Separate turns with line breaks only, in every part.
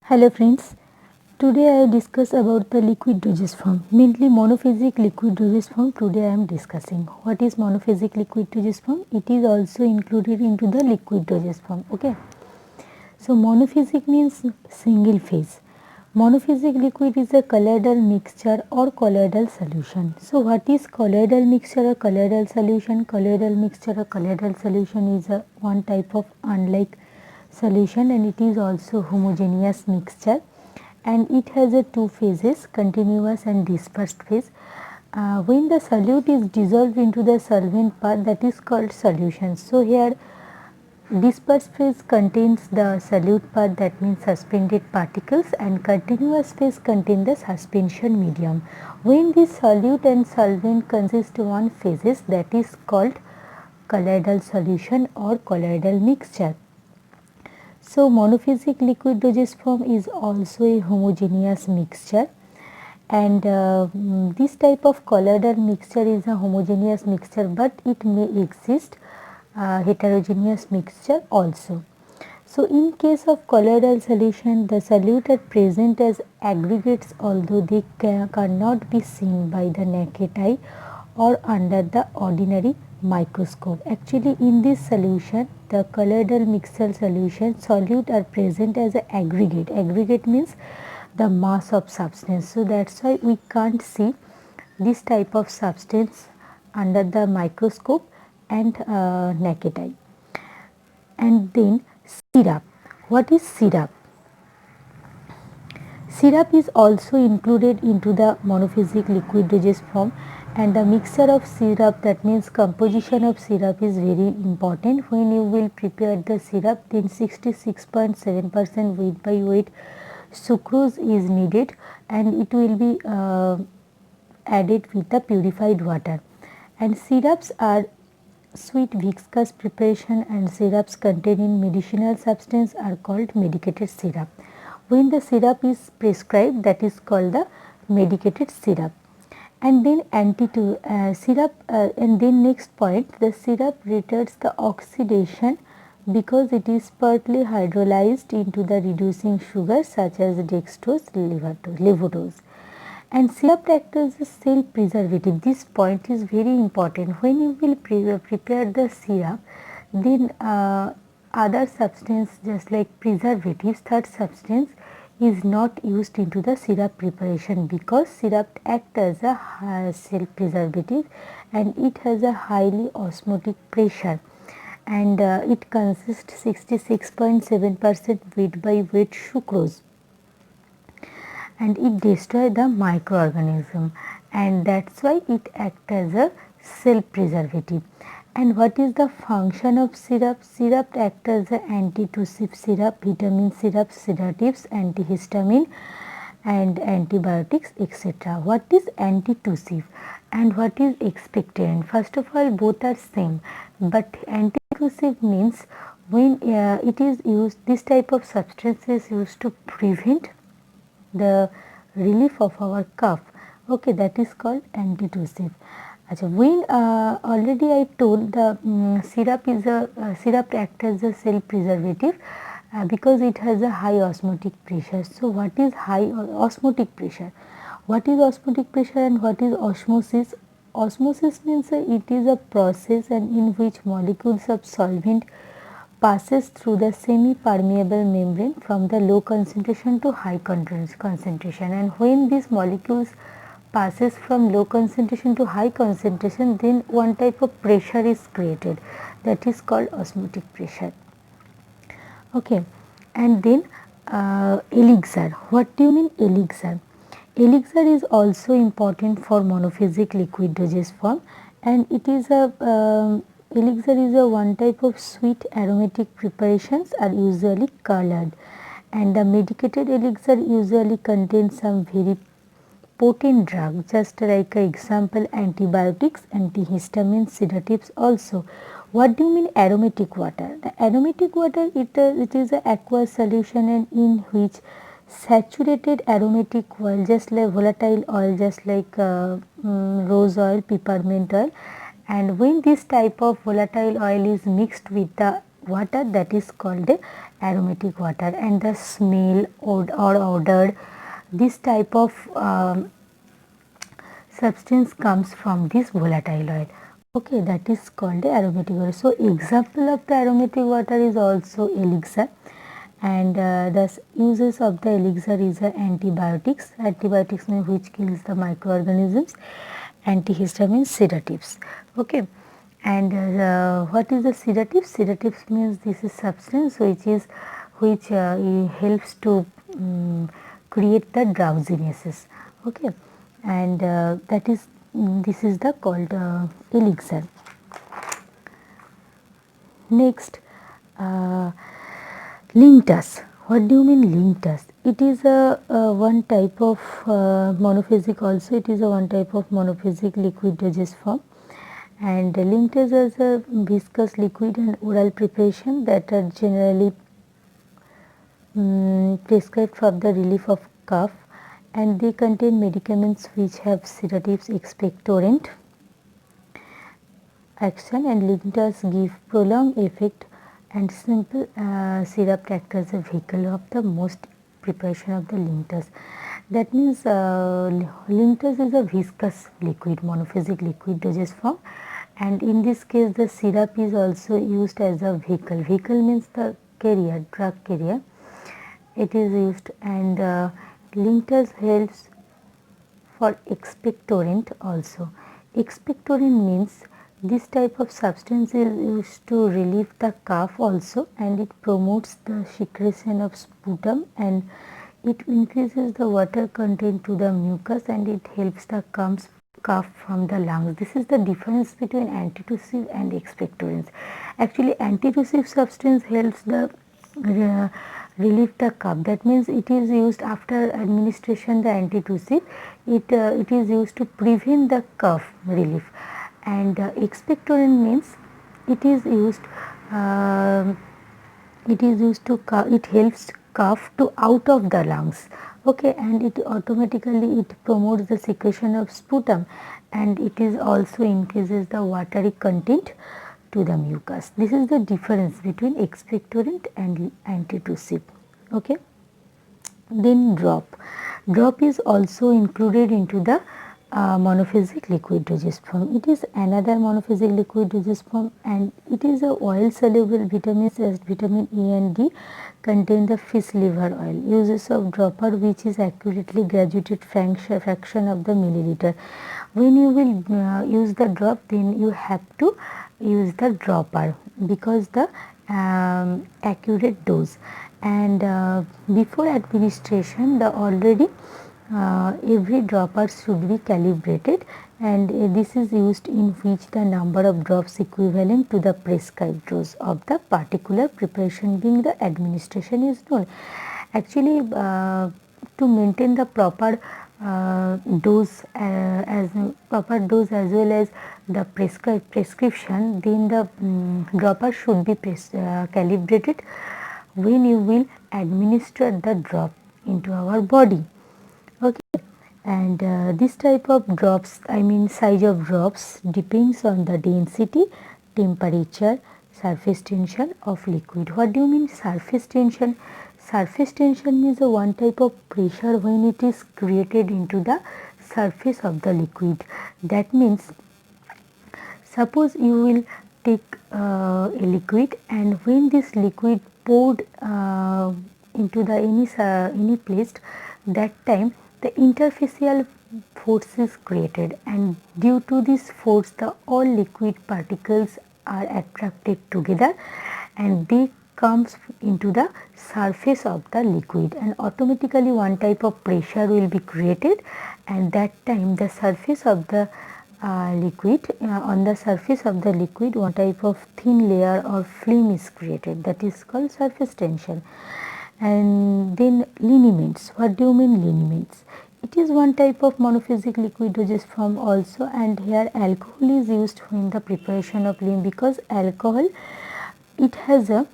Hello friends, today I discuss about the liquid dosage form, mainly monophasic liquid dosage form. Today I am discussing what is monophasic liquid dosage form. It is also included into the liquid dosage form. Okay. So monophasic means single phase. Monophasic liquid is a colloidal mixture or colloidal solution. So what is colloidal mixture or colloidal solution? Colloidal mixture or colloidal solution is a one type of unlike solution, and it is also homogeneous mixture, and it has a two phases, continuous and dispersed phase. When the solute is dissolved into the solvent part, that is called solution. So here dispersed phase contains the solute part, that means suspended particles, and continuous phase contains the suspension medium. When this solute and solvent consist one phases, that is called colloidal solution or colloidal mixture. So monophasic liquid dosage form is also a homogeneous mixture, and this type of colloidal mixture is a homogeneous mixture, but it may exist heterogeneous mixture also. So in case of colloidal solution, the solute are present as aggregates, although they cannot be seen by the naked eye or under the ordinary microscope. Actually, in this solution, the colloidal mixture solution solute are present as an aggregate. Aggregate means the mass of substance. So that's why we can't see this type of substance under the microscope and naked eye. And then syrup. What is syrup? Syrup is also included into the monophasic liquid dosage form, and the mixture of syrup, that means composition of syrup, is very important. When you will prepare the syrup, then 66.7% weight by weight sucrose is needed, and it will be added with the purified water. And syrups are sweet viscous preparation, and syrups containing medicinal substance are called medicated syrup. When the syrup is prescribed, that is called the medicated syrup. And then syrup and then next point, the syrup retards the oxidation because it is partly hydrolyzed into the reducing sugars such as dextrose, levotose. And syrup acts as a cell preservative. This point is very important. When you will prepare the syrup, then other substance just like preservatives, third substance is not used into the syrup preparation, because syrup acts as a cell preservative and it has a highly osmotic pressure, and it consists 66.7% weight by weight sucrose, and it destroys the microorganism, and that's why it acts as a cell preservative. And what is the function of syrup? Syrup acts as an antitussive syrup, vitamin syrup, sedatives, antihistamine and antibiotics, etc. What is antitussive and what is expectorant? First of all, both are same, but antitussive means when it is used, this type of substance is used to prevent the relief of our cough. Okay, that is called antitussive. When already I told the syrup is a syrup acts as a cell preservative because it has a high osmotic pressure. So what is high osmotic pressure? What is osmotic pressure and what is osmosis? Osmosis means it is a process and in which molecules of solvent passes through the semi-permeable membrane from the low concentration to high concentration, and when these molecules passes from low concentration to high concentration, then one type of pressure is created, that is called osmotic pressure. Okay, and then elixir. What do you mean elixir? Elixir is also important for monophasic liquid dosage form, and it is a elixir is a one type of sweet aromatic preparations are usually colored, and the medicated elixir usually contains some very potent drug, just like example antibiotics, antihistamines, sedatives also. What do you mean aromatic water? The aromatic water, it is an aqueous solution and in which saturated aromatic oil, just like volatile oil, just like rose oil, peppermint oil, and when this type of volatile oil is mixed with the water, that is called a aromatic water, and the smell or odor, this type of substance comes from this volatile oil. Okay, that is called the aromatic water. So, example of the aromatic water is also elixir, and the uses of the elixir is antibiotics. Antibiotics means which kills the microorganisms, antihistamines, sedatives. Okay, and what is the sedative? Sedatives means this is substance which helps to create the drowsiness. Okay, and that is this is the called elixir. Next, linctus. What do you mean linctus? It is a one type of monophasic also. It is a one type of monophasic liquid dosage form, and linctus is a viscous liquid and oral preparation that are generally prescribed for the relief of cough, and they contain medicaments which have sedatives, expectorant action, and linctus give prolonged effect, and simple syrup acts as a vehicle of the most preparation of the linctus. That means linctus is a viscous liquid, monophasic liquid dosage form, and in this case the syrup is also used as a vehicle. Vehicle means the carrier, drug carrier. It is used, and linctus helps for expectorant also. Expectorant means this type of substance is used to relieve the cough also, and it promotes the secretion of sputum, and it increases the water content to the mucus, and it helps the cough from the lungs. This is the difference between antitussive and expectorants. Actually, antitussive substance helps the relieve the cough. That means it is used after administration the antitussive. It is used to prevent the cough relief, and expectorant means it is used to it helps cough to out of the lungs. Okay, and it automatically it promotes the secretion of sputum, and it is also increases the watery content to the mucus. This is the difference between expectorant and antitussive. Okay. Then drop. Drop is also included into the monophasic liquid dosage form. It is another monophasic liquid dosage form, and it is a oil soluble vitamins as vitamin A and D contain the fish liver oil. Uses of dropper, which is accurately graduated fraction of the milliliter. When you will use the drop, then you have to use the dropper because the accurate dose, and before administration the already every dropper should be calibrated, and this is used in which the number of drops equivalent to the prescribed dose of the particular preparation being the administration is known. Actually, to maintain the proper dose as well as the prescription, then the dropper should be calibrated when you will administer the drop into our body. Okay, and this type of drops, I mean size of drops, depends on the density, temperature, surface tension of liquid. What do you mean surface tension? Surface tension means a one type of pressure when it is created into the surface of the liquid. That means suppose you will take a liquid, and when this liquid poured into the any place, that time the interfacial force is created, and due to this force the all liquid particles are attracted together, and they comes into the surface of the liquid, and automatically one type of pressure will be created, and that time the surface of the liquid on the surface of the liquid one type of thin layer or film is created, that is called surface tension. And then liniments. What do you mean liniments? It is one type of monophasic liquid dosage form also, and here alcohol is used in the preparation of lime, because alcohol it has a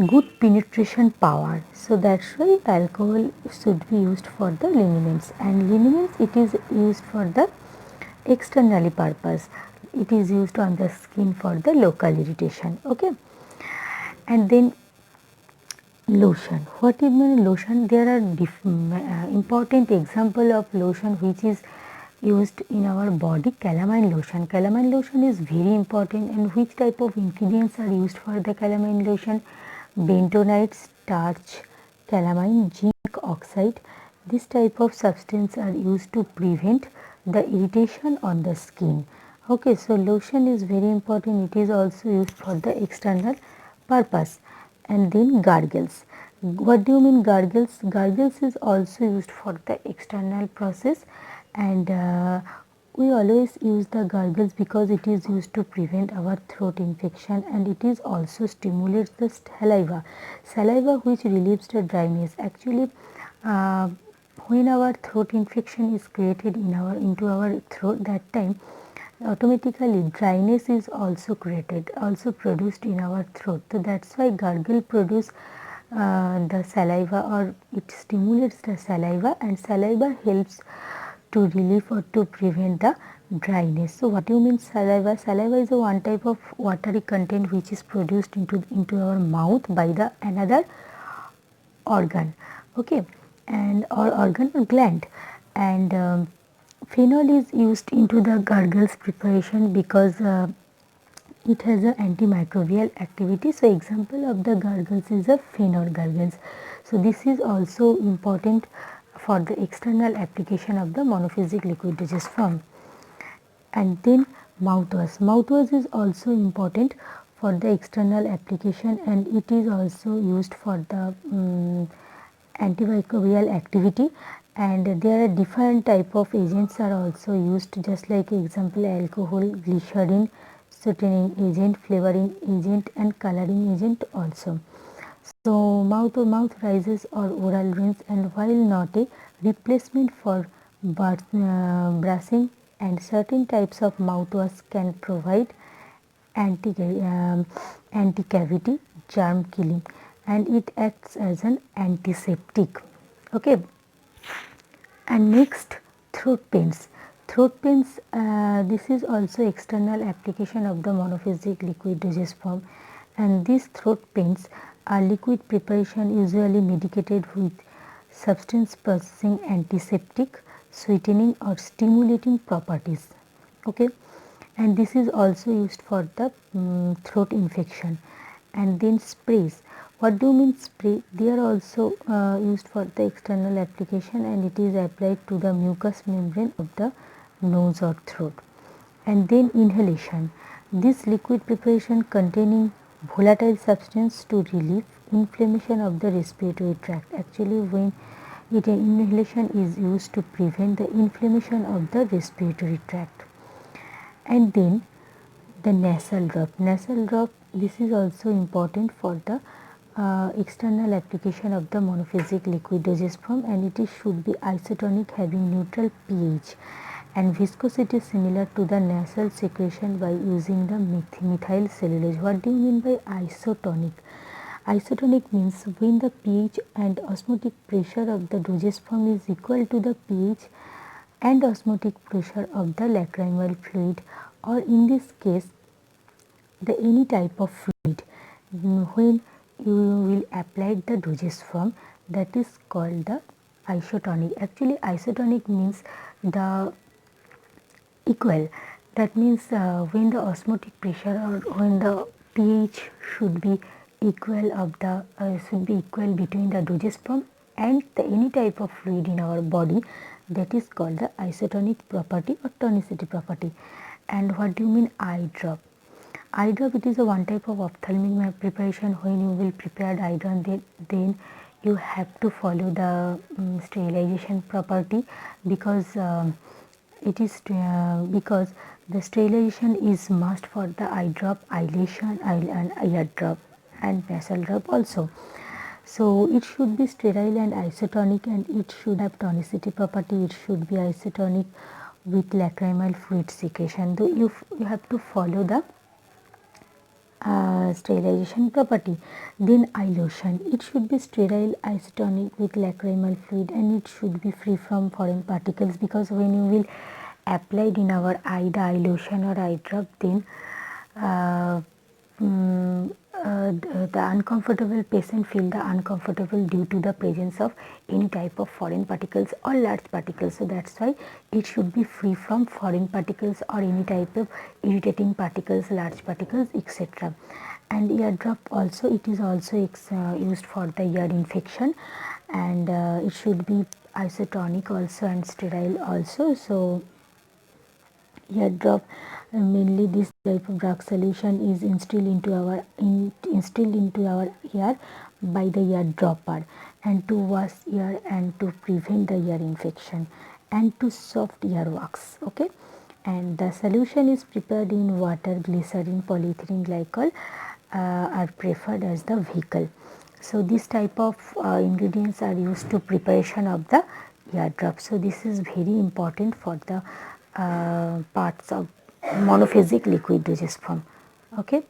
good penetration power. So that's why alcohol should be used for the liniments, and liniments it is used for the externally purpose. It is used on the skin for the local irritation. Okay. And then lotion. What is mean lotion? There are important example of lotion which is used in our body. Calamine lotion. Calamine lotion is very important. And which type of ingredients are used for the calamine lotion? Bentonite, starch, calamine, zinc oxide. This type of substance are used to prevent the irritation on the skin. Okay, so lotion is very important. It is also used for the external purpose. And then gargles. What do you mean gargles? Gargles is also used for the external process, and we always use the gargles because it is used to prevent our throat infection, and it is also stimulates the saliva which relieves the dryness. Actually, uh, when our throat infection is created into our throat, that time automatically dryness is also created, also produced in our throat. So that's why gargle produce the saliva, or it stimulates the saliva, and saliva helps to relieve or to prevent the dryness. So what do you mean saliva? Saliva is a one type of watery content which is produced into our mouth by the another organ, okay, and or organ or gland. And phenol is used into the gargles preparation because it has a antimicrobial activity. So example of the gargles is a phenol gargles. So this is also important for the external application of the monophysic liquid dosage form. And then mouthwash. Mouthwash is also important for the external application, and it is also used for the antimicrobial activity. And there are different type of agents are also used, just like example alcohol, glycerin, sweetening agent, flavoring agent, and coloring agent also. So mouth rises or oral rinse, and while not a replacement for brushing, and certain types of mouthwash can provide anti anti cavity, germ killing, and it acts as an antiseptic. Okay. And next, throat pains. Throat pains, this is also external application of the monophysic liquid dosage form, and these throat pains are liquid preparation usually medicated with substance possessing antiseptic, sweetening, or stimulating properties. Okay, and this is also used for the throat infection. And then sprays. What do you mean spray? They are also used for the external application, and it is applied to the mucous membrane of the nose or throat. And then inhalation. This liquid preparation containing volatile substance to relieve inflammation of the respiratory tract. Actually, when inhalation is used to prevent the inflammation of the respiratory tract. And then the nasal drop. Nasal drop, this is also important for the external application of the monophysic liquid dosage form, and it is should be isotonic, having neutral pH and viscosity similar to the nasal secretion by using the methyl cellulose. What do you mean by isotonic? Isotonic means when the pH and osmotic pressure of the dosage form is equal to the pH and osmotic pressure of the lacrimal fluid, or in this case the any type of fluid. When you will apply the dosage form, that is called the isotonic. Actually isotonic means the equal, that means when the osmotic pressure or when the pH should be equal of the should be equal between the dosage form and the any type of fluid in our body, that is called the isotonic property or tonicity property. And what do you mean eye drop? Eye drop, it is a one type of ophthalmic preparation. When you will prepare the eye drop, then you have to follow the sterilization property, because it is because the sterilization is must for the eye drop, eyelation, and ear drop, and nasal drop also. So it should be sterile and isotonic, and it should have tonicity property. It should be isotonic with lacrimal fluid secretion. Though you have to follow the sterilization property. Then eye lotion, it should be sterile, isotonic with lacrimal fluid, and it should be free from foreign particles, because when you will apply it in our eye, the eye lotion or eye drop, then the uncomfortable patient feel the uncomfortable due to the presence of any type of foreign particles or large particles. So that's why it should be free from foreign particles or any type of irritating particles, large particles, etc. And eardrop also, it is also used for the ear infection, and it should be isotonic also and sterile also. So eardrop, mainly this type of drug solution is instilled into our ear by the eardropper, and to wash ear and to prevent the ear infection and to soft earwax. Okay, and the solution is prepared in water, glycerin, polyethylene glycol are preferred as the vehicle. So this type of ingredients are used to preparation of the eardrop. So this is very important for the parts of monophasic liquid dosage form. Okay.